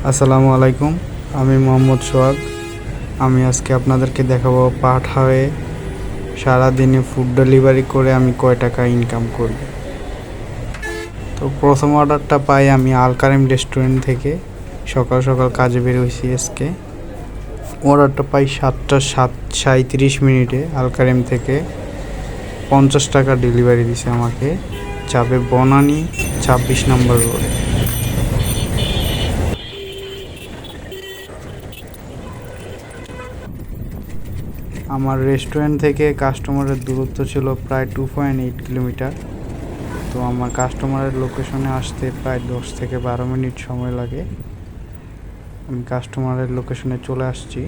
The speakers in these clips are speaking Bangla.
আসসালামু আলাইকুম। আমি মোহাম্মদ সোহাগ। আমি আজকে আপনাদেরকে দেখাবো পাঠায়ে সারাদিনে ফুড ডেলিভারি করে আমি কয় টাকা ইনকাম করি। তো প্রথম অর্ডারটা পাই আমি আল কারিম রেস্টুরেন্ট থেকে। সকাল সকাল কাজে বের হয়েছি আজকে। অর্ডারটা পাই 7:37 আল কারিম থেকে। 50 টাকা ডেলিভারি দিছে আমাকে। যাবে বনানী 26 নম্বর রোডে। আমার রেস্টুরেন্ট থেকে কাস্টমারের দূরত্ব ছিল প্রায় 2.8 কিলোমিটার। তো আমার কাস্টমারের লোকেশনে আসতে প্রায় 10 থেকে 12 মিনিট সময় লাগে। আমি কাস্টমারের লোকেশনে চলে আসছি।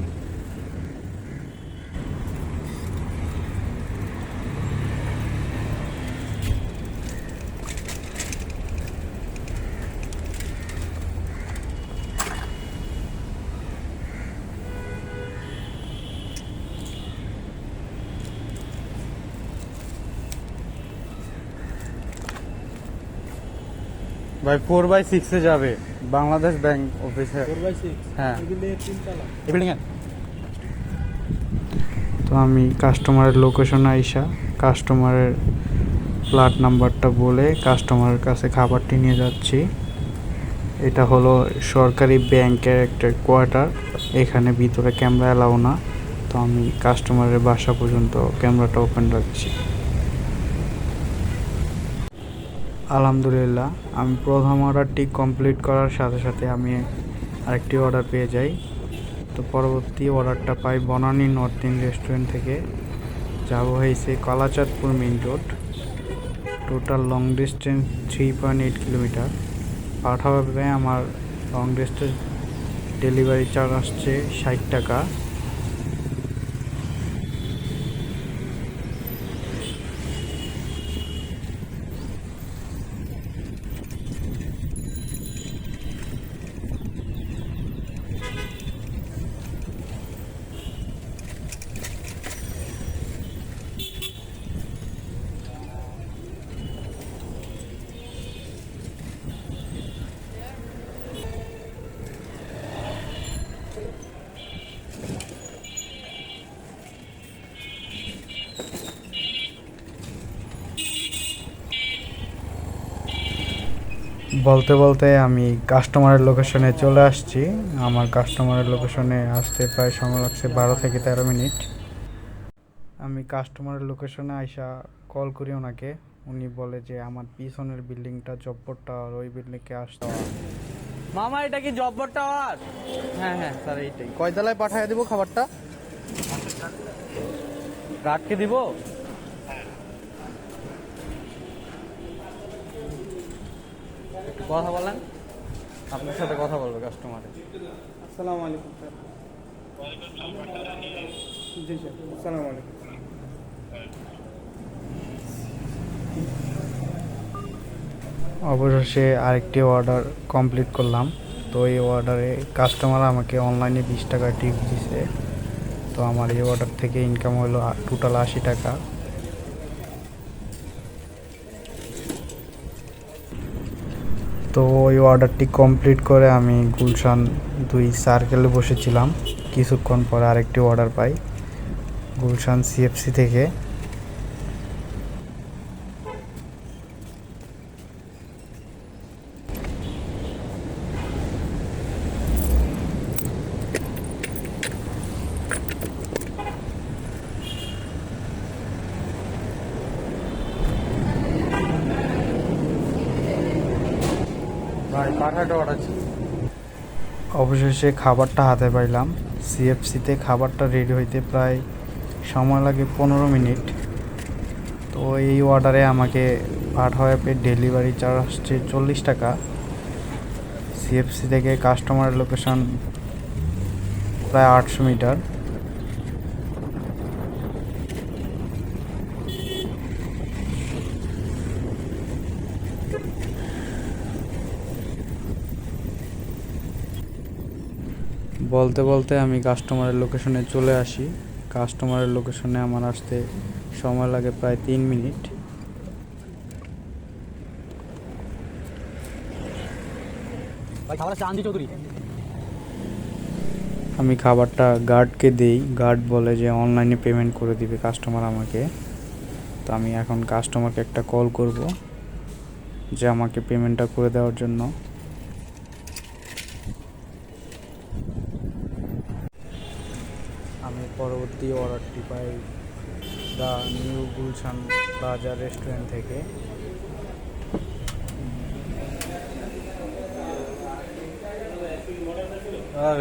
ভাই 4/6 যাবে বাংলাদেশ ব্যাংক অফিসে। 4/6 হ্যাঁ, এই বিল্ডিং এ। তো আমি কাস্টমারের লোকেশনে আইসা কাস্টমারের ফ্ল্যাট নাম্বারটা বলে কাস্টমারের কাছে খাবারটি নিয়ে যাচ্ছি। এটা হলো সরকারি ব্যাংকের একটা কোয়ার্টার। এখানে ভিতরে ক্যামেরা এলাও না। তো আমি কাস্টমারের বাসা পর্যন্ত ক্যামেরাটা ওপেন রাখছি। আলহামদুলিল্লাহ, আমি প্রথম অর্ডারটি কমপ্লিট করার সাথে সাথে আমি আরেকটি অর্ডার পেয়ে যাই। তো পরবর্তী অর্ডারটা পাই বনানী নর্থ ইন্ড রেস্টুরেন্ট থেকে। যাব হয়েছে Kalachandpur main road. Total long distance 3.8 kilometre. পাঠাবে আমার লং ডিস্টেন্স ডেলিভারি চার্জ আসছে 60 টাকা। বলতে বলতে আমি কাস্টমারের লোকেশনে চলে আসছি। আমার কাস্টমারের লোকেশনে আসতে প্রায় সময় লাগছে 12 থেকে 13 মিনিট। আমি কাস্টমারের লোকেশনে আইসা কল করি ওনাকে। উনি বলে যে আমার পিছনের বিল্ডিংটা জব্বর টাওয়ার, ওই বিল্ডিংয়ে আসতে হবে। মামা এটা কি জব্বর টাওয়ার? হ্যাঁ হ্যাঁ স্যার, এইটাই। কয় তলায় পাঠিয়ে দেবো খাবারটা? গার্ডকে দিব? একটু কথা বলেন, আপনার সাথে কথা বলবে কাস্টমারে। আসসালামু আলাইকুম স্যার। জি স্যার, আসসালামু আলাইকুম। অবশেষে আরেকটি অর্ডার কমপ্লিট করলাম। তো এই অর্ডারে কাস্টমার আমাকে অনলাইনে 20 টাকা টিপস দিছে। তো আমার এই অর্ডার থেকে ইনকাম হলো টোটাল 80 টাকা। তো ওই অর্ডারটি কমপ্লিট করে আমি গুলশান 2 সার্কেলে বসেছিলাম। কিছুক্ষণ পরে আরেকটি অর্ডার পাই গুলশান সিএফসি থেকে। ভাই পাঠাটা অর্ডার ছিল। অবশেষে খাবারটা হাতে পাইলাম। সিএফসিতে খাবারটা রেডি হইতে প্রায় সময় লাগে 15 মিনিট। তো এই অর্ডারে আমাকে পাঠায় ডেলিভারি চার্জ আসছে 40 টাকা। সিএফসি থেকে কাস্টমারের লোকেশন প্রায় 800 মিটার। বলতে বলতে আমি কাস্টমারের লোকেশনে চলে আসি। কাস্টমারের লোকেশনে আমার আসতে সময় লাগে প্রায় 3 মিনিট। ভাই খাবার আছে আন্দি চৌধুরী। আমি খাবারটা গার্ডকে দিই, গার্ড বলে যে অনলাইনে পেমেন্ট করে দিবে কাস্টমার আমাকে। তো আমি এখন কাস্টমারকে একটা কল করব যে আমাকে পেমেন্টটা করে দেওয়ার জন্য। আমি পরবর্তী অর্ডারটি পাই the new Gulshan plaza restaurant থেকে।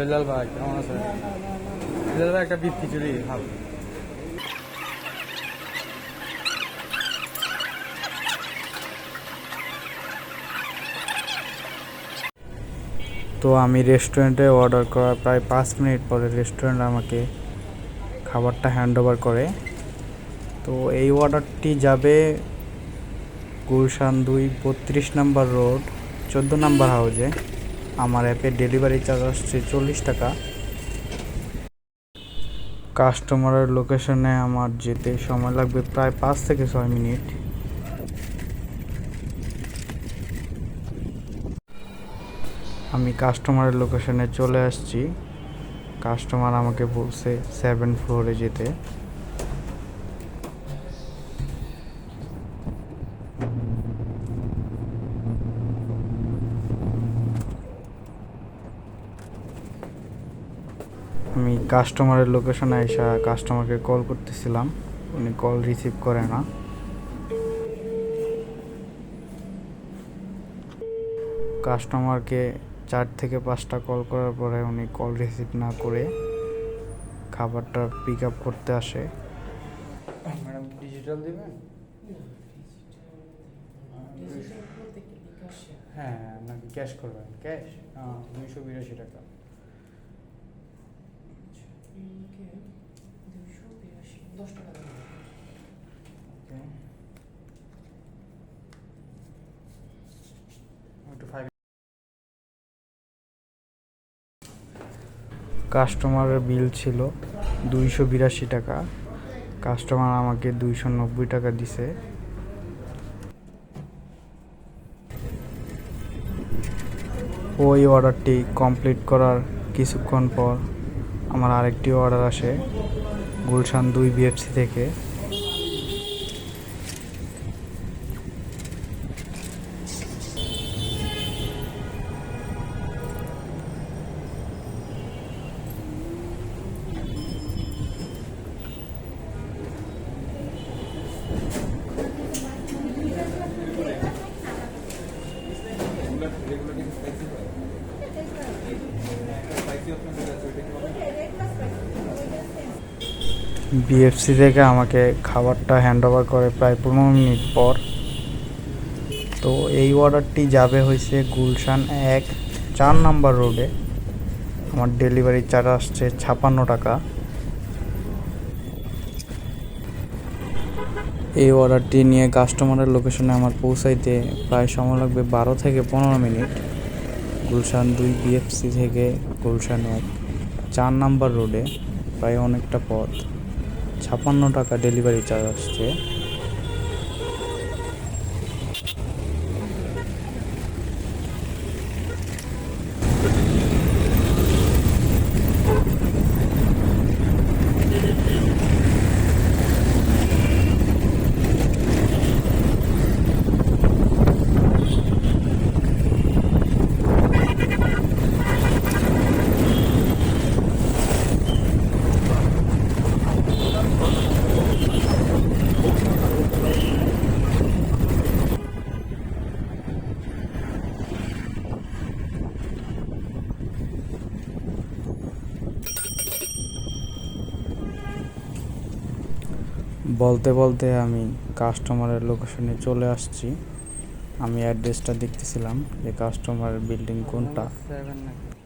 বিলাল ভাই কেমন আছে? বিলাল ভাই একটা বিফ খিচুড়ি খাব। তো আমি রেস্টুরেন্টে অর্ডার করার প্রায় 5 মিনিট পরে রেস্টুরেন্ট আমাকে খাবারটা হ্যান্ড ওভার করে। তো এই অর্ডারটি যাবে গুলশান 2 32 নাম্বার রোড 14 নাম্বার হাউজে। আমার অ্যাপে ডেলিভারি চার্জ আসছে 40 টাকা। কাস্টমারের লোকেশনে আমার যেতে সময় লাগবে প্রায় 5 থেকে 6 মিনিট। আমি কাস্টমারের লোকেশনে চলে আসছি। কাস্টমার আমাকে বলছে 7 ফ্লোরে যেতে। আমি কাস্টমারের লোকেশনে এসে কাস্টমারকে কল করতেছিলাম, উনি কল রিসিভ করে না। কাস্টমারকে 4 থেকে 5টা কল করার পরে উনি কল রিসিভ না করে খাবারটা পিক আপ করতে আসে। ম্যাডাম ডিজিটাল দিবেন? হ্যাঁ, নাকি ক্যাশ করবেন? ক্যাশ 282 টাকা। ওকে, একটু 5। কাস্টমারের বিল ছিল 282 টাকা। কাস্টমার আমাকে 290 টাকা দিছে। ওই অর্ডারটি কমপ্লিট করার কিছুক্ষণ পর আমার আরেকটি অর্ডার আসে গুলশান 2 বিএফসি থেকে। বিএফসি থেকে আমাকে খাবারটা হ্যান্ড ওভার করে প্রায় 15 মিনিট পর। তো এই অর্ডারটি যাবে হয়েছে গুলশান 1 4 নাম্বার রোডে। আমার ডেলিভারি চার্জ আসছে 56 টাকা। এই অর্ডারটি নিয়ে কাস্টমারের লোকেশনে আমার পৌঁছাইতে প্রায় সময় লাগবে 12 থেকে 15 মিনিট। গুলশান 2 বিএফসি থেকে গুলশান 1 4 নাম্বার রোডে প্রায় অনেকটা পথ। 56 টাকা ডেলিভারি চার্জ আসছে। বলতে বলতে আমি কাস্টমারের লোকেশনে চলে আসছি। আমি অ্যাড্রেসটা দেখতেছিলাম যে কাস্টমারের বিল্ডিং কোনটা। 7 নাকি 6?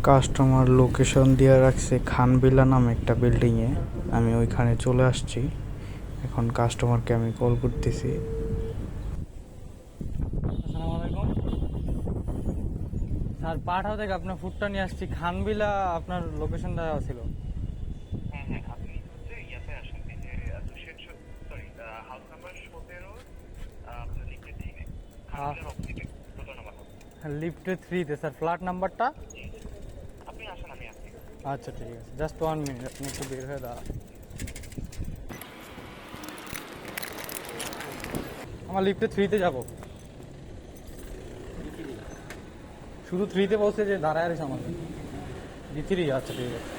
কাস্টমার লোকেশন দিয়ে রাখছে খানবিলা নামে একটা বিল্ডিংয়ে। আমি ওইখানে চলে আসছি। এখন কাস্টমারকে আমি কল করতেছি। আসসালামু আলাইকুম। স্যার পাঠাও থেকে আপনার ফুডটা নিয়ে আসছি, খানবিলা আপনার লোকেশন দেওয়া ছিল। হ্যাঁ হ্যাঁ, আপনি হচ্ছে ইয়াতে আসেন, এই যে অ্যাসোসিয়েট সরি হাউস নাম্বার 17 আপনার লিখতে ঠিক খানার অপোজিটে 17 নাম্বার house। লিফটে 3-তে স্যার, ফ্ল্যাট নাম্বারটা। আপনি আসেন, আমি আসছি। আচ্ছা ঠিক আছে, জাস্ট 1 মিনিট, আপনি একটু বের হয়ে দাঁড়ান। আমার লিফটে 3-তে যাবো, শুধু 3-তে বলছে যে দাঁড়ায় আছে আমাদের D3। আচ্ছা ঠিক আছে।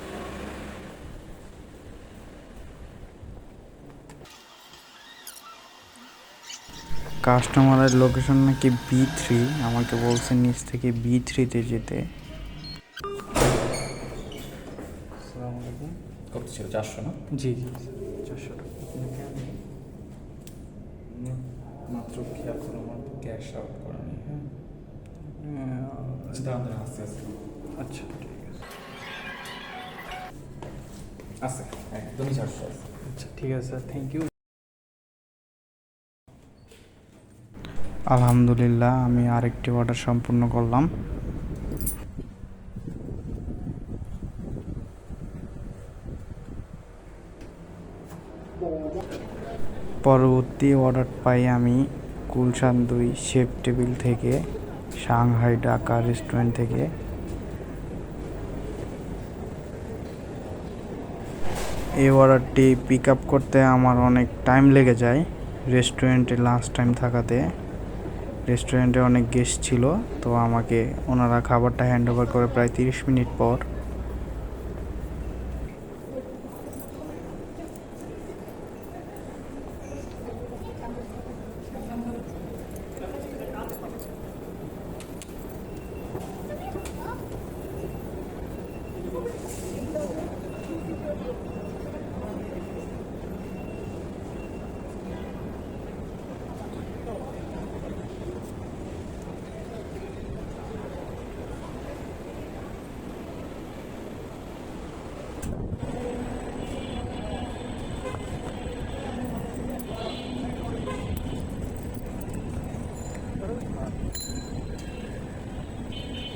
কাস্টমারের লোকেশন নাকি B3, আমাকে বলছে নিচ থেকে B3-তে যেতে। আসসালামু আলাইকুম। কত ছিল? 400 না? জি জি 400 টাকা। মাত্র খেয়াল করো আমার ক্যাশ আউট করানি। হ্যাঁ আচ্ছা দাঁড়ান দাঁড়ান, আস্তে আস্তে। আচ্ছা ঠিক আছে। আছে একদমই 400 আছে। আচ্ছা ঠিক আছে স্যার, থ্যাংক ইউ। আলহামদুলিল্লাহ, আমি আরেকটি অর্ডার সম্পূর্ণ করলাম। পরবর্তী অর্ডার পাই আমি গুলশান 2 শেফ টেবিল থেকে, সাংহাই ঢাকা রেস্টুরেন্ট থেকে। এই অর্ডারটি পিক আপ করতে আমার অনেক টাইম লেগে যায় রেস্টুরেন্টে লাঞ্চ টাইম থাকাতে। রেস্টুরেন্টে অনেক গেস্ট ছিল, তো আমাকে ওনারা খাবারটা হ্যান্ড ওভার করে প্রায় 30 মিনিট পর।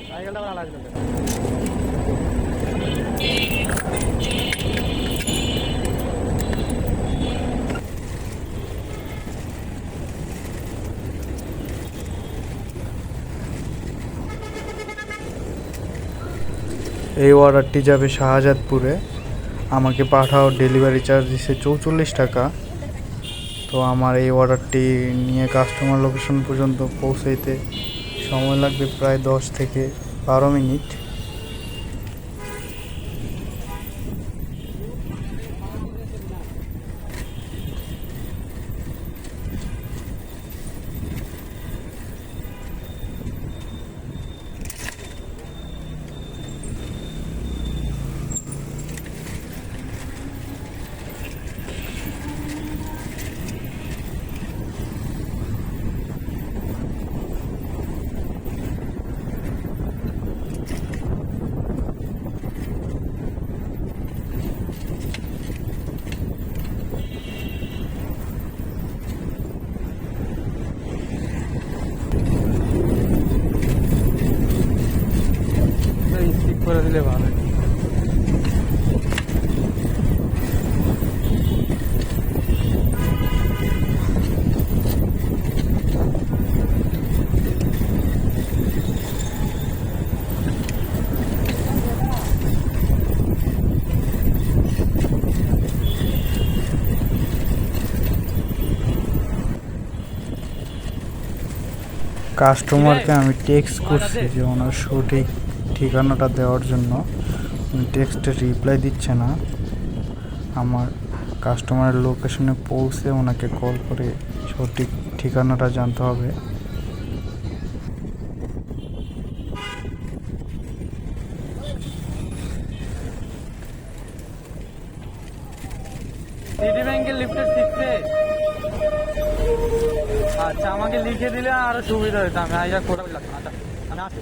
সাইকেলটা ভালো লাগলো। এই অর্ডারটি যাবে শাহজাদপুরে। আমাকে পাঠাও ডেলিভারি চার্জ দিচ্ছে 44 টাকা। তো আমার এই অর্ডারটি নিয়ে কাস্টমার লোকেশন পর্যন্ত পৌঁছাইতে সময় লাগবে প্রায় 10 থেকে 12 মিনিট। স্কিপ করে দিলে ভালো। কাস্টমারকে আমি টেক্সট করছি যে ওনার সঠিক ঠিকানাটা দেওয়ার জন্য, উনি টেক্সটে রিপ্লাই দিচ্ছে না। আমার কাস্টমারের লোকেশনে পৌঁছে ওনাকে কল করে সঠিক ঠিকানাটা জানতে হবে। সিটি ব্যাংকের লিফটের 6-এ। আচ্ছা আমাকে লিখে দিলে আরো সুবিধা হতো, আমি আইজা করে লাগতো। আচ্ছা আমি আসছি।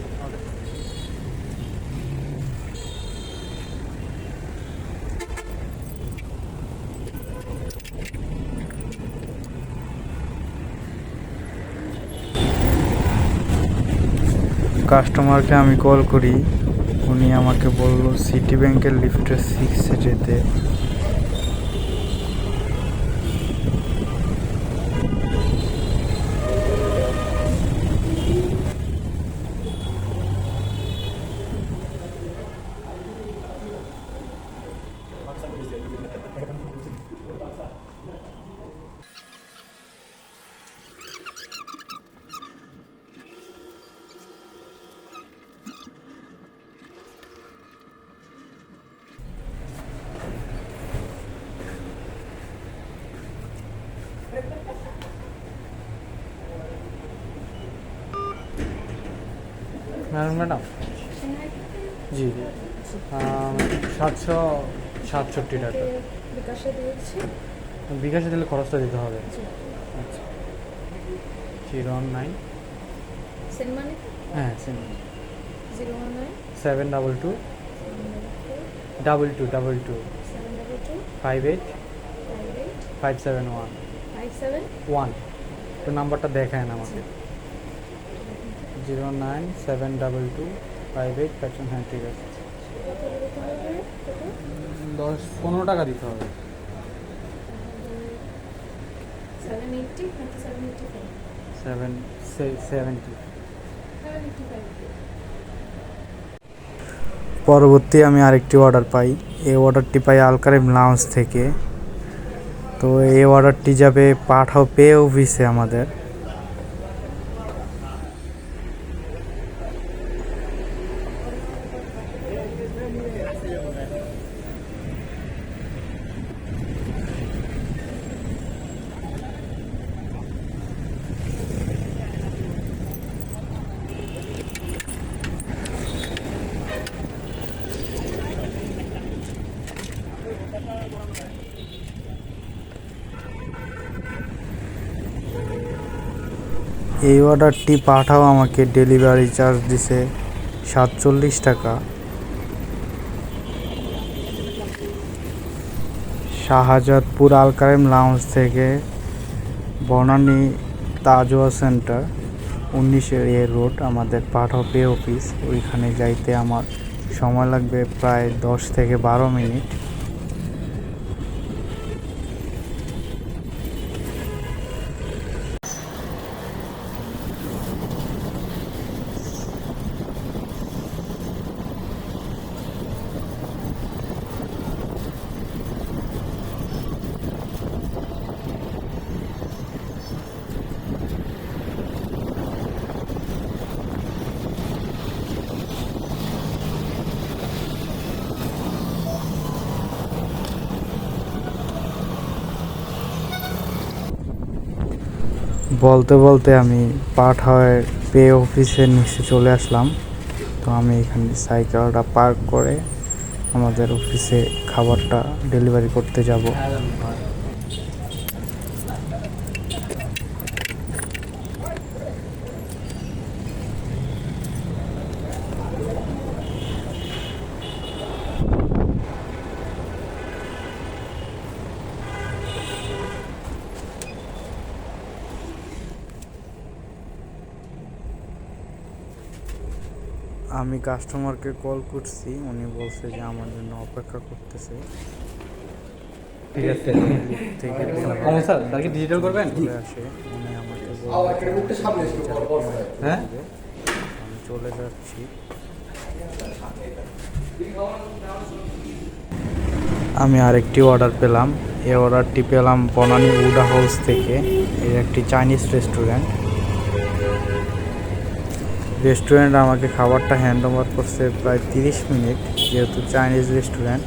কাস্টমারকে আমি কল করি, উনি আমাকে বলল সিটি ব্যাংকের লিফটের 6-এ যেতে। ম্যাডাম জি 767 টাকা। বিকাশে দিয়েছি। বিকাশে দিলে খরচটা দিতে হবে। জি। আচ্ছা 019 সেন্ড মানি হ্যাঁ 019 722 22 722 58 58 571 57 তো নাম্বারটা দেখায় না আমাকে। 0972258 হ্যাঁ ঠিক আছে। কত দিতে হবে? কত? 10-15 টাকা দিতে হবে। 780 নাকি 785? 770 785। পরবর্তী আমি আরেকটি অর্ডার পাই। এই অর্ডারটি পাই আলকারিম লাউঞ্জ থেকে। তো এই অর্ডারটি যাবে পাঠাও পে অফিসে আমাদের। এই অর্ডারটি পাঠাও আমাকে ডেলিভারি চার্জ দিছে 47 টাকা। শাহজাদপুর আলকারিম লাউঞ্জ থেকে বনানী তাজওয়া সেন্টার 19 রোড আমাদের পাঠাও পে অফিস। ওইখানে যাইতে আমার সময় লাগবে প্রায় 10 থেকে 12 মিনিট। বলতে বলতে আমি পাঠাওয়ের পে অফিসের নিচে চলে আসলাম। তো আমি এখানে সাইকেলটা পার্ক করে আমাদের অফিসে খাবারটা ডেলিভারি করতে যাব। আমি কাস্টমারকে কল করছি, উনি বলছে যে আমার জন্য অপেক্ষা করতেছে। ঠিক আছে। থেকে স্যার তার কি ডিজিটাল করবেন? চলে আসে, উনি আমাকে বলল হ্যাঁ আমি চলে যাচ্ছি। আমি আরেকটি অর্ডার পেলাম। এই অর্ডারটি পেলাম বনানী উড হাউস থেকে। এর একটি চাইনিজ রেস্টুরেন্ট আমাকে খাবারটা হ্যান্ড ওভার করছে প্রায় 30 মিনিট। যেহেতু চাইনিজ রেস্টুরেন্ট,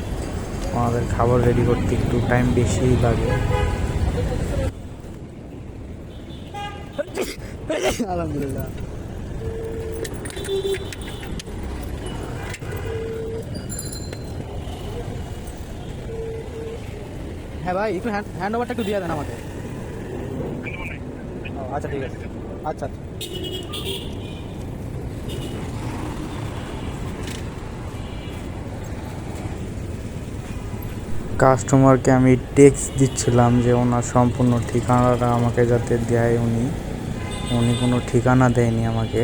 আমাদের খাবার রেডি করতে একটু টাইম বেশিই লাগে। আলহামদুলিল্লাহ। হ্যাঁ ভাই, একটু হ্যান্ড ওভারটা একটু দিয়ে দেন আমাদের। আচ্ছা ঠিক আছে। আচ্ছা আচ্ছা। কাস্টমারকে আমি টেক্সট দিচ্ছিলাম যে ওনার সম্পূর্ণ ঠিকানাটা আমাকে যাতে দেয়। উনি কোনো ঠিকানা দেয়নি আমাকে।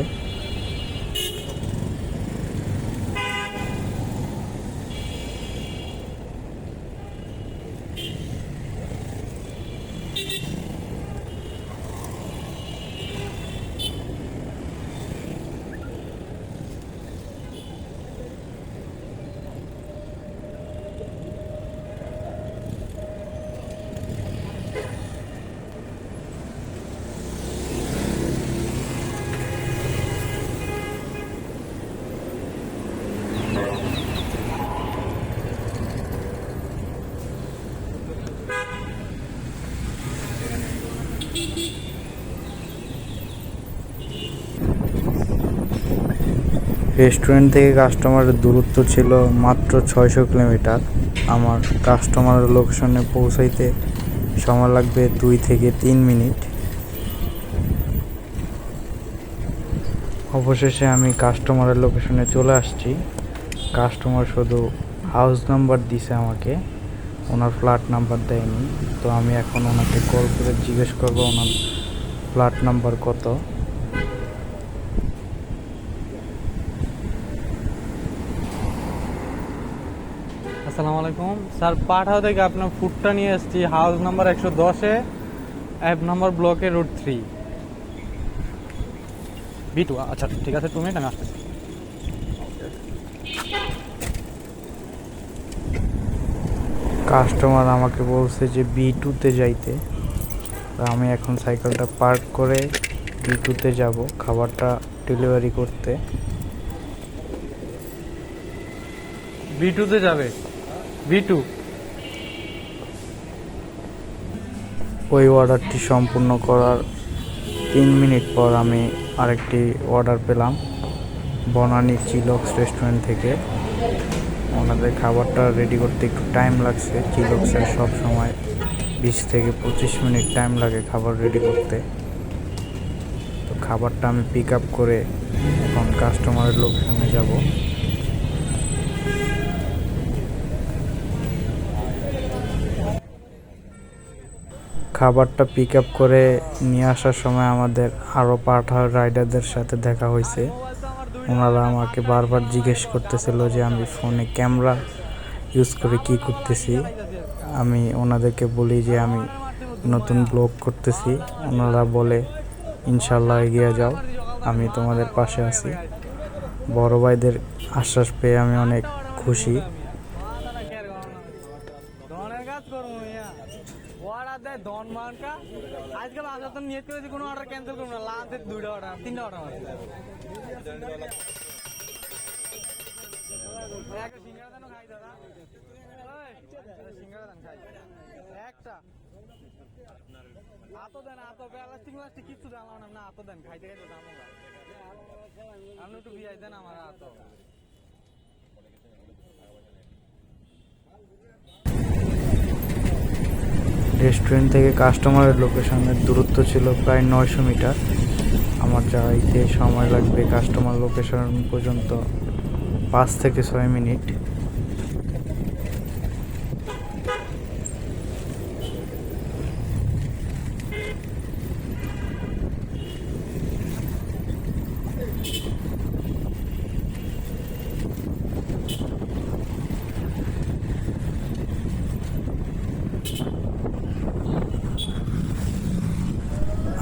রেস্টুরেন্ট থেকে কাস্টমারের দূরত্ব ছিল মাত্র 600 কিলোমিটার। আমার কাস্টমারের লোকেশনে পৌঁছাইতে সময় লাগবে 2 থেকে 3 মিনিট। অবশেষে আমি কাস্টমারের লোকেশনে চলে আসছি। কাস্টমার শুধু হাউস নাম্বার দিছে আমাকে, ওনার ফ্ল্যাট নাম্বার দেয়নি। তো আমি এখন ওনাকে কল করে জিজ্ঞেস করবো ওনার ফ্ল্যাট নাম্বার কত। আসসালামু আলাইকুম স্যার, পাঠাও থেকে আপনার ফুডটা নিয়ে এসেছি হাউস নাম্বার 110-এ, অ্যাপ নাম্বার ব্লকে রোড 3 B2। আচ্ছা ঠিক আছে, 2 মিনিট আমি আসতেছি। কাস্টমার আমাকে বলছে যে B2-তে যাইতে। তো আমি এখন সাইকেলটা পার্ক করে B2-তে যাব খাবারটা ডেলিভারি করতে। B2-তে যাবে? B2 ওই অর্ডারটি সম্পূর্ণ করার 3 মিনিট পর আমি আরেকটি অর্ডার পেলাম বনানী চিলক্স রেস্টুরেন্ট থেকে। ওনাদের খাবারটা রেডি করতে একটু টাইম লাগছে। চিলক্সের সব সময় 20 থেকে 25 মিনিট টাইম লাগে খাবার রেডি করতে। তো খাবারটা আমি পিক আপ করে এখন কাস্টমারের লোকেশনে যাব। খাবারটা পিক আপ করে নিয়ে আসার সময় আমাদের আরও পার্টনার রাইডারদের সাথে দেখা হয়েছে। ওনারা আমাকে বারবার জিজ্ঞেস করতেছিল যে আমি ফোনে ক্যামেরা ইউজ করে কি করতেছি। আমি ওনাদেরকে বলি যে আমি নতুন ব্লগ করতেছি। ওনারা বলে ইনশাল্লাহ এগিয়ে যাও, আমি তোমাদের পাশে আছি। বড় ভাইদের আশ্বাস পেয়ে আমি অনেক খুশি। আজকাল আমরা তো নিয়ত করেছি কোনো অর্ডার ক্যান্সেল করবো না, লাস্টে 2টা অর্ডার 3টা অর্ডার আছে। একটা সিঙ্গারা দেন খাই দাদা, সিঙ্গারা দেন খাই একটা। আতো দেন, আতো প্লাস্টিক প্লাস্টিক কিছু দেন না, আতো দেন খাইতে খাইতে দাম। আপনি একটু বিয়াই দেন আমার আতো। রেস্টুরেন্ট থেকে কাস্টমারের লোকেশনের দূরত্ব ছিল প্রায় 900 মিটার। আমার যাইতে সময় লাগবে কাস্টমার লোকেশন পর্যন্ত 5 থেকে 6 মিনিট।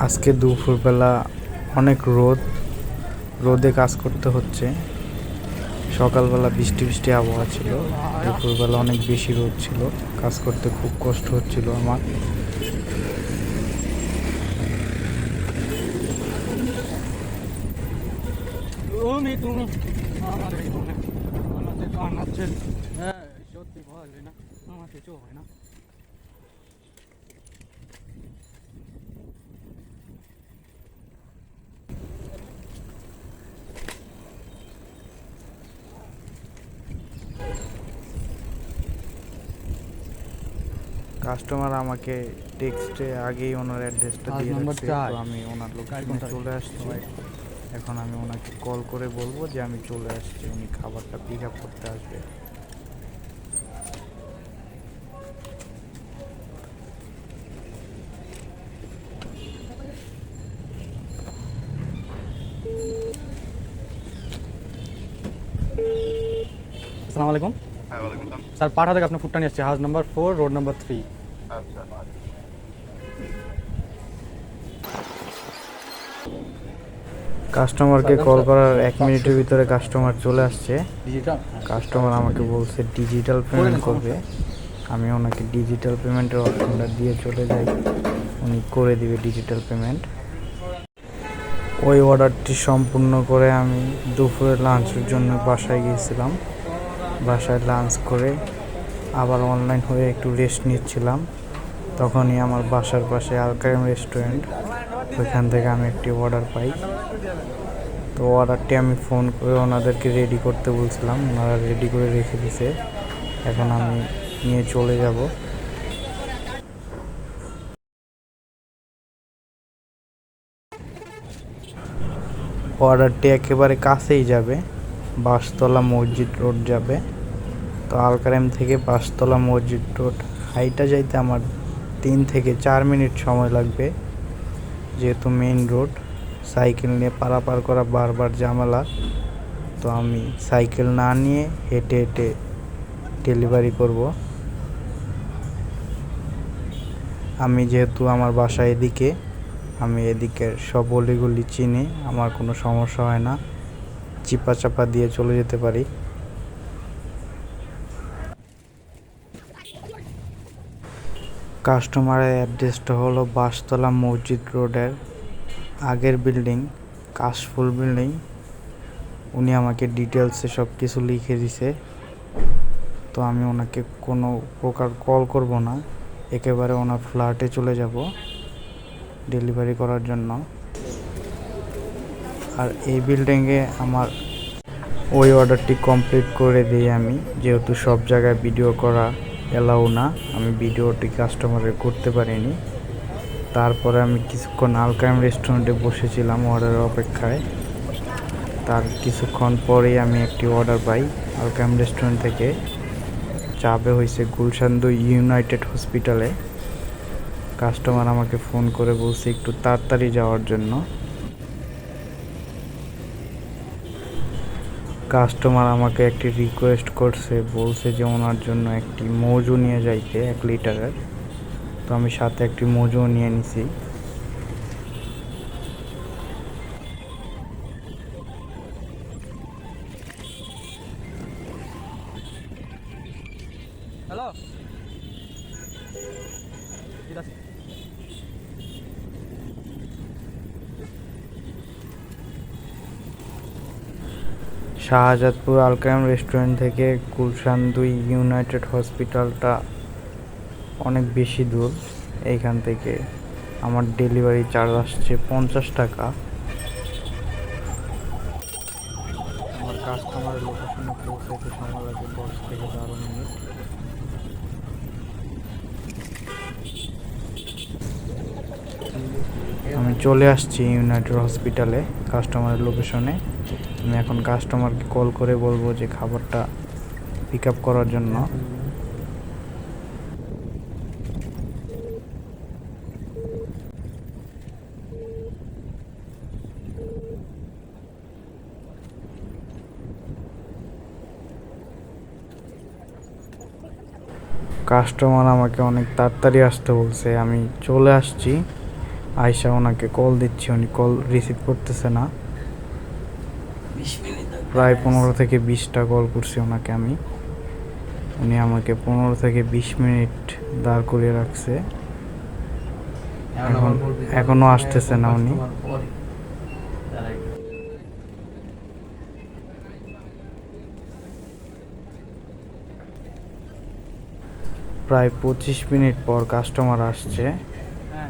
আজকে দুপুরবেলা অনেক রোদে কাজ করতে হচ্ছে। সকালবেলা বৃষ্টি বৃষ্টি আবহাওয়া ছিল, দুপুরবেলা অনেক বেশি রোদ ছিল। কাজ করতে খুব কষ্ট হচ্ছিল আমার। হ্যাঁ সত্যি বলবি না, আমার কিছু হয় না। কাস্টমার আমাকে টেক্সটে আগেই ওনার অ্যাড্রেসটা দিয়ে রাখছে। তো আমি ওনার লোকেশনে চলে আসছি। এখন আমি ওনাকে কল করে বলবো যে আমি চলে আসছি, উনি খাবারটা পিক আপ করতে আসবে। আসসালামু আলাইকুম হ্যাঁ, ওয়ালাইকুম আসসালাম। স্যার, পাঠা থেকে আপনার ফুডটা নিয়ে আসছি হাউস নাম্বার 4 রোড নাম্বার 3। আচ্ছা, কাস্টমারকে কল করার 1 মিনিটের ভিতরে কাস্টমার চলে আসছে। ডিজিটাল কাস্টমার আমাকে বলছে ডিজিটাল পেমেন্ট করবে। আমি ওনাকে ডিজিটাল পেমেন্টের অপশনটা দিয়ে চলে যাই, উনি করে দিবে ডিজিটাল পেমেন্ট। ওই অর্ডারটি সম্পূর্ণ করে আমি দুপুরে লাঞ্চের জন্য বাসায় গিয়েছিলাম। বাসায় লাঞ্চ করে আবার অনলাইন হয়ে একটু রেস্ট নিচ্ছিলাম। তখনই আমার বাসার পাশে আলকাইম রেস্টুরেন্ট, ওইখান থেকে আমি একটি অর্ডার পাই। তো অর্ডারটি আমি ফোন করে ওনাদেরকে রেডি করতে বলছিলাম, ওনারা রেডি করে রেখে দিছে। এখন আমি নিয়ে চলে যাব। অর্ডারটি একেবারে কাছেই যাবে, বাঁশতলা মসজিদ রোড যাবে। তো আলকারেম থেকে বাঁশতলা মসজিদ রোড হাইটা যাইতে আমার 3 থেকে 4 মিনিট সময় লাগবে, যেহেতু মেইন রোড। সাইকেল নিয়ে পারাপার করা বারবার ঝামেলা, তো আমি সাইকেল না নিয়ে হেঁটে হেঁটে ডেলিভারি করব। আমি যেহেতু আমার বাসা এদিকে, আমি এদিকের সব অলিগলি চিনি, আমার কোনো সমস্যা হয় না, চিপা চাপা দিয়ে চলে যেতে পারি। কাস্টমারের অ্যাড্রেসটা হলো বাঁশতলা মসজিদ রোডের আগের বিল্ডিং, কাশফুল বিল্ডিং। উনি আমাকে ডিটেলসে সব কিছু লিখে দিছে। তো আমি ওনাকে কোনো প্রকার কল করব না, একেবারে ওনার ফ্ল্যাটে চলে যাব ডেলিভারি করার জন্য। আর এই বিল্ডিংয়ে আমার ওই অর্ডারটি কমপ্লিট করে দিই আমি, যেহেতু সব জায়গায় ভিডিও করা এলাও না, আমি ভিডিওটি কাস্টমারের করতে পারিনি। তারপরে আমি কিছুক্ষণ আলকায়েম রেস্টুরেন্টে বসেছিলাম অর্ডারের অপেক্ষায়। তার কিছুক্ষণ পরেই আমি একটি অর্ডার পাই আলকায়েম রেস্টুরেন্ট থেকে। যাবে হয়েছে গুলশান 2 ইউনাইটেড হসপিটালে। কাস্টমার আমাকে ফোন করে বলছে একটু তাড়াতাড়ি যাওয়ার জন্য। কাস্টমার আমাকে একটি রিকোয়েস্ট করছে, বলছে যে ওনার জন্য একটি মজু নিয়ে যাইতে 1 লিটারের। তো আমি সাথে একটি মজু নিয়ে নিছি। হ্যালো, শাহজাদপুর আলকায়েম রেস্টুরেন্ট থেকে গুলশান 2 ইউনাইটেড হসপিটালটা অনেক বেশি দূর। এইখান থেকে আমার ডেলিভারি চার্জ আসছে 50 টাকা। আমার কাস্টমারের লোকেশনে পৌঁছাইতে সময় লাগে 10 থেকে 12 মিনিট। আমি চলে আসছি ইউনাইটেড হসপিটালে কাস্টমারের লোকেশনে। আমি এখন কাস্টমারকে কল করে বলবো যে খাবারটা পিক আপ করার জন্য। কাস্টমার আমাকে অনেক তাড়াতাড়ি আসতে বলছে, আমি চলে আসছি। আয়শা ওনাকে কল দিচ্ছি, উনি কল রিসিভ করতেছে না। প্রায় 15 থেকে 20টা কল করছি ওনাকে আমি। উনি আমাকে 15 থেকে 20 মিনিট দাঁড় করিয়ে রাখছে, এখনো আসতেছে না উনি। প্রায় 25 মিনিট পর কাস্টমার আসছে। হ্যাঁ,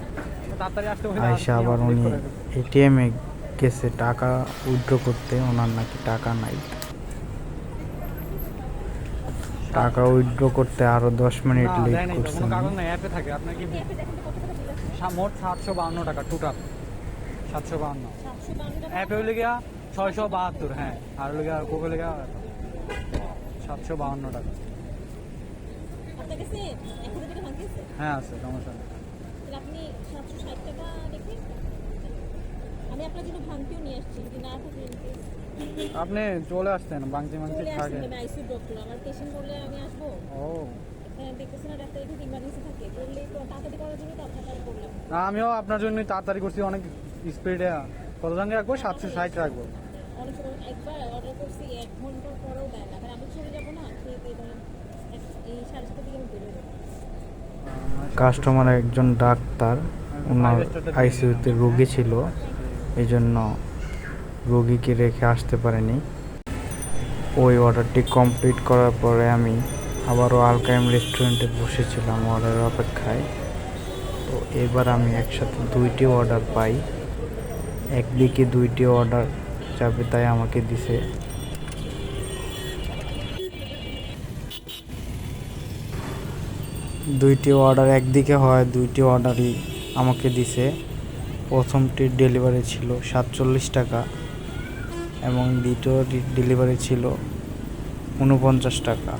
তাড়াতাড়ি আসতে বলে আয়শা আবার উনি এটিএমে গেছে টাকা উইথড্র করতে, ওনার নাকি টাকা নাই। টাকা উইথড্র করতে আরো 10 মিনিট লেট করছে। কোনো কারণ নাই, অ্যাপে থাকে। আপনার কি মোট 752 টাকা টোটাল? 752 অ্যাপে হইলে গিয়া 672। হ্যাঁ, আর হইলে গিয়া গুগলে গিয়া 752 টাকা। হ্যাঁ আছে, সমস্যা নেই। আপনি 760 টাকা দেখে আমি আপনার জন্য ভাঙতেও নিয়ে আসছি, যদি না থাকে আপনি চলে আসতেন, বাংতি মাংতি চলে থাকে। আসছেন। আমি আইসিইউ ডক্টর, আমার পেশেন্ট বললে আমি আসবো। ও, এখানে দেখতেছেন না ডাক্তার, এখানে ইমার্জেন্সি থাকে, করলে তো তাড়াতাড়ি করার জন্য তো আপনার তাড়াতাড়ি করলাম। না, আমিও আপনার জন্যই তাড়াতাড়ি করছি, অনেক স্পিডে। কত দাম রাখবো? 760 রাখবো। অনেক সময় একবার অর্ডার করছি 1 ঘন্টার পরেও দেয় না, কারণ আমি চলে যাবো না, খেয়ে ধরেন এই 7:30 দিকে আমি বেরোয় যাবো। কাস্টমার একজন ডাক্তার, ওনার আইসিইউতে রোগী ছিল, এই জন্য রোগীকে রেখে আসতে পারেনি। ওই অর্ডারটি কমপ্লিট করার পরে আমি আবারও আলকায়েম রেস্টুরেন্টে বসেছিলাম অর্ডারের অপেক্ষায়। তো এবার আমি একসাথে 2টি অর্ডার পাই। একদিকে 2টি অর্ডার যাবে তাই আমাকে দিছে। দুইটি অর্ডার একদিকে হয়, দুইটি অর্ডারই আমাকে দিছে। প্রথমটির ডেলিভারি ছিল 47 টাকা এবং দ্বিতীয়টির ডেলিভারি ছিল 49 টাকা।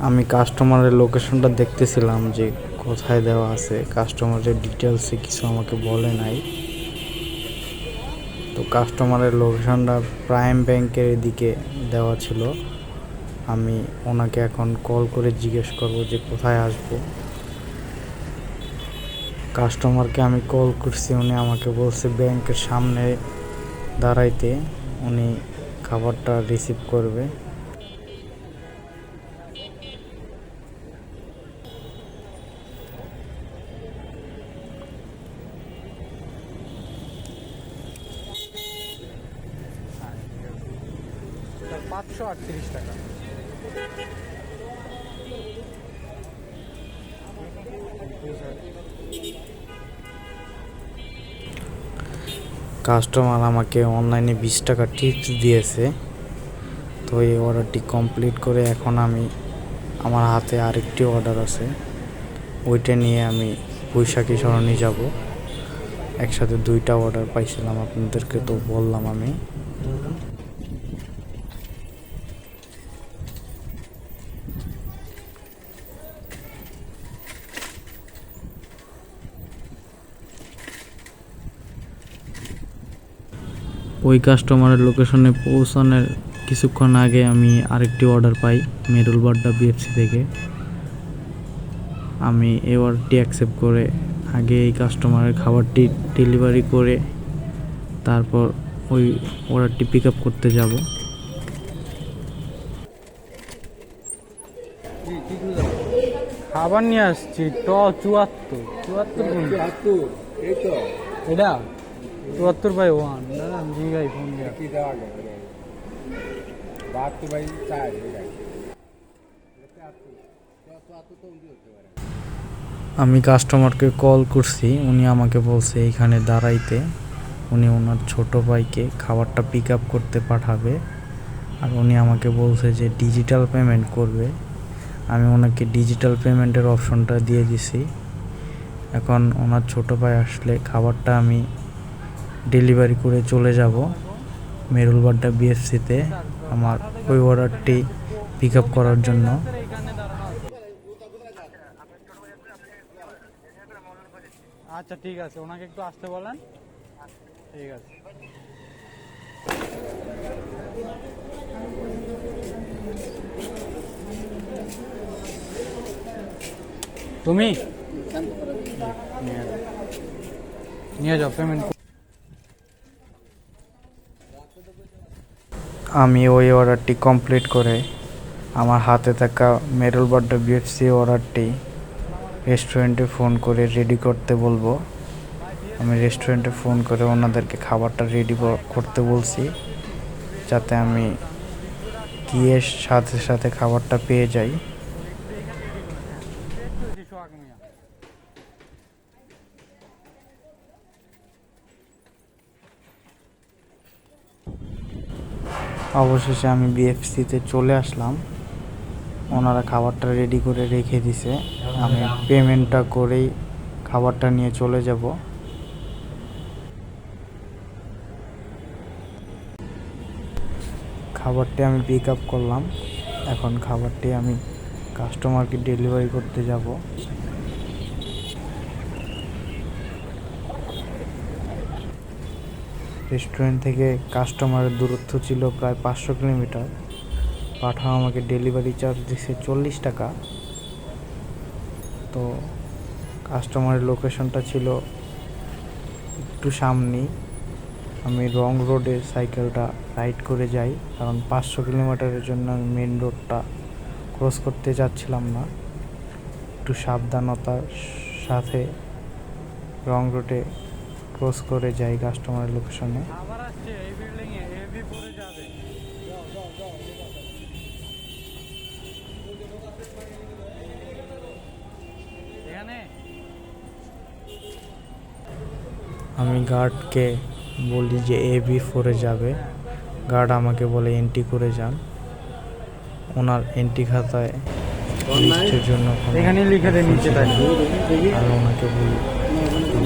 আমি কাস্টমারের লোকেশনটা দেখতেছিলাম যে কোথায় দেওয়া আছে, কাস্টমারের ডিটেলসে কিছু আমাকে বলে নাই। তো কাস্টমারের লোকেশনটা প্রাইম ব্যাংকের এদিকে দেওয়া ছিল। আমি ওনাকে এখন কল করে জিজ্ঞেস করব যে কোথায় আসব। কাস্টমারকে আমি কল করছি, উনি আমাকে বলছে ব্যাংকের সামনে দাঁড়াইতে, উনি খাবারটা রিসিভ করবে। স্যার 538 টাকা। কাস্টমার আমাকে অনলাইনে 20 টাকা টিপস দিয়েছে। তো এই অর্ডারটি কমপ্লিট করে এখন আমি আমার হাতে আরেকটি অর্ডার আছে, ওইটা নিয়ে আমি বৈশাখী সরণি যাব। একসাথে দুইটা অর্ডার পাইছিলাম, আপনাদেরকে তো বললাম আমি। ওই কাস্টমারের লোকেশনে পৌঁছানোর কিছুক্ষণ আগে আমি আরেকটি অর্ডার পাই মেরুল বাড্ডা বিএফসি থেকে। আমি এই অর্ডারটি অ্যাকসেপ্ট করে আগে এই কাস্টমারের খাবারটি ডেলিভারি করে তারপর ওই অর্ডারটি পিক আপ করতে যাব। খাবার নিয়ে আসছি 74 এটা 74/1 দাদা জিগাই ফোন দিয়া আমি কাস্টমারকে কল করছি, উনি আমাকে বলছে এখানে দাঁড়াইতে, উনি ওনার ছোট ভাইকে খাবারটা পিক আপ করতে পাঠাবে। আর উনি আমাকে বলছে যে ডিজিটাল পেমেন্ট করবে। আমি ওনাকে ডিজিটাল পেমেন্টের অপশনটা দিয়ে দিছি। এখন ওনার ছোট ভাই আসলে খাবারটা আমি ডেলিভারি করে চলে যাব মেরুল বাড্ডা বিএফসিতে আমার ওই অর্ডারটি পিক আপ করার জন্য। আচ্ছা ঠিক আছে, ওনাকে একটু আসতে বলেন। ঠিক আছে। তুমি নিয়ে যাও পেমেন্ট। আমি ওই অর্ডারটি কমপ্লিট করে আমার হাতে থাকা মেরুল বাড্ডা বিএফসি অর্ডারটি রেস্টুরেন্টে ফোন করে রেডি করতে বলবো। আমি রেস্টুরেন্টে ফোন করে ওনাদেরকে খাবারটা রেডি করতে বলছি, যাতে আমি গিয়ে সাথে সাথে খাবারটা পেয়ে যাই। অবশেষে আমি বিএফসিতে চলে আসলাম। ওনারা খাবারটা রেডি করে রেখে দিছে, আমি পেমেন্টটা করেই খাবারটা নিয়ে চলে যাব। খাবারটি আমি পিক আপ করলাম, এখন খাবারটি আমি কাস্টমারকে ডেলিভারি করতে যাব। রেস্টুরেন্ট থেকে কাস্টমারের দূরত্ব ছিল প্রায় 500 কিলোমিটার। পাঠাও আমাকে ডেলিভারি চার্জ দিচ্ছে 40 টাকা। তো কাস্টমারের লোকেশনটা ছিল একটু সামনেই। আমি রং রোডে সাইকেলটা রাইড করে যাই, কারণ 500 কিলোমিটারের জন্য আমি মেন রোডটা ক্রস করতে যাচ্ছিলাম না। একটু সাবধানতার সাথে রং রোডে ক্রস করে যাই কাস্টমারের লোকেশনে। আবার আসছে এই বিল্ডিং এ এবি পরে যাবে। এখানে আমি গার্ডকে বলি যে AB4-এ যাবে, গার্ড আমাকে বলে এন্ট্রি করে যান। ওনার এন্ট্রি খাতায় লিস্টের জন্য কোনো এখানে লিখে দেন নিচে তাই। আমি ওনাকে বলি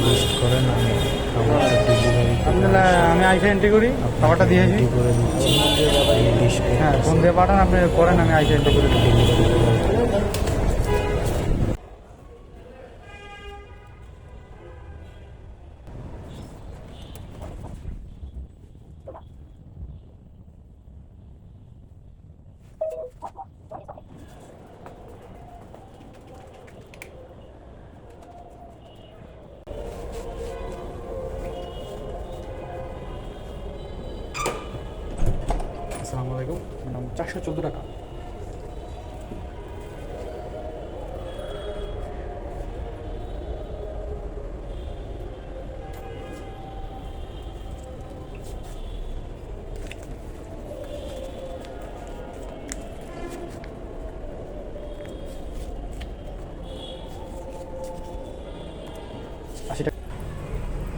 লিস্ট করেন, আমি খাবারটা ডেলিভারি আমি আইসা এন্ট্রি করি, খাবারটা দিয়েছি। রেডি করে দিচ্ছি। এই লিস্ট হ্যাঁ ফোন দিয়ে পাঠান, আপনি করেন, আমি আইসা এন্ট্রি করে দিই। আসসালামু আলাইকুম ম্যাডাম, 414 টাকা।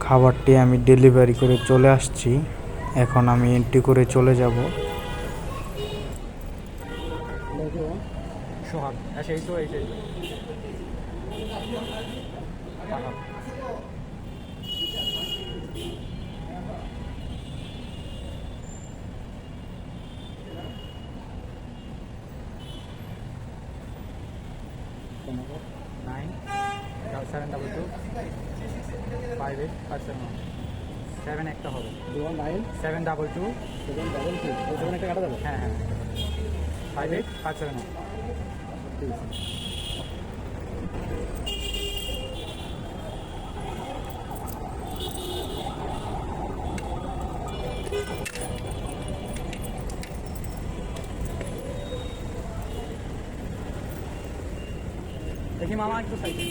খাবারটি আমি ডেলিভারি করে চলে আসছি। এখন আমি এন্ট্রি করে চলে যাব। সোহাগ, হ্যাঁ সেই তো, এই সেই তো। নাইন 722 5857 7 একটা হবে 722 একটা কাটা যাবে। হ্যাঁ হ্যাঁ 5857 দেখি মামা একটু সাইডে।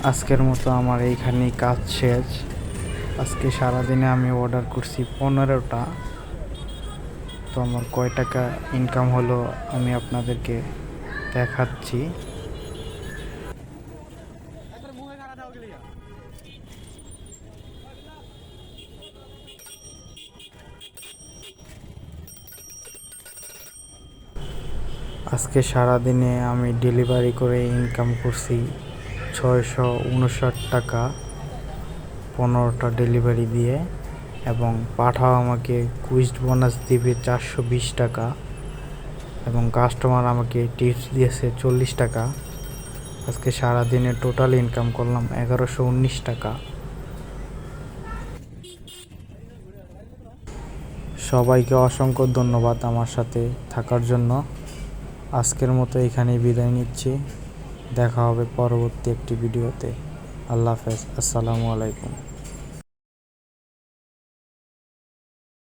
আজকের মতো আমার এইখানেই কাজ শেষ। আজকে সারাদিনে আমি অর্ডার করছি 15টা। তো আমার কয় টাকা ইনকাম হলো আমি আপনাদেরকে দেখাচ্ছি। আজকে সারাদিনে আমি ডেলিভারি করে ইনকাম করছি 659 টাকা 15টা ডেলিভারি দিয়ে, এবং পাঠাও আমাকে কুইজ বোনাস দিবে 420 টাকা, এবং কাস্টমার আমাকে টিপস দিয়েছে 40 টাকা। আজকে সারাদিনে টোটাল ইনকাম করলাম 1119 টাকা। সবাইকে অসংখ্য ধন্যবাদ আমার সাথে থাকার জন্য। আজকের মতো এখানেই বিদায় নিচ্ছি। দেখা হবে পরবর্তী একটি ভিডিওতে। আল্লাহ হাফেজ। আসসালামু আলাইকুম।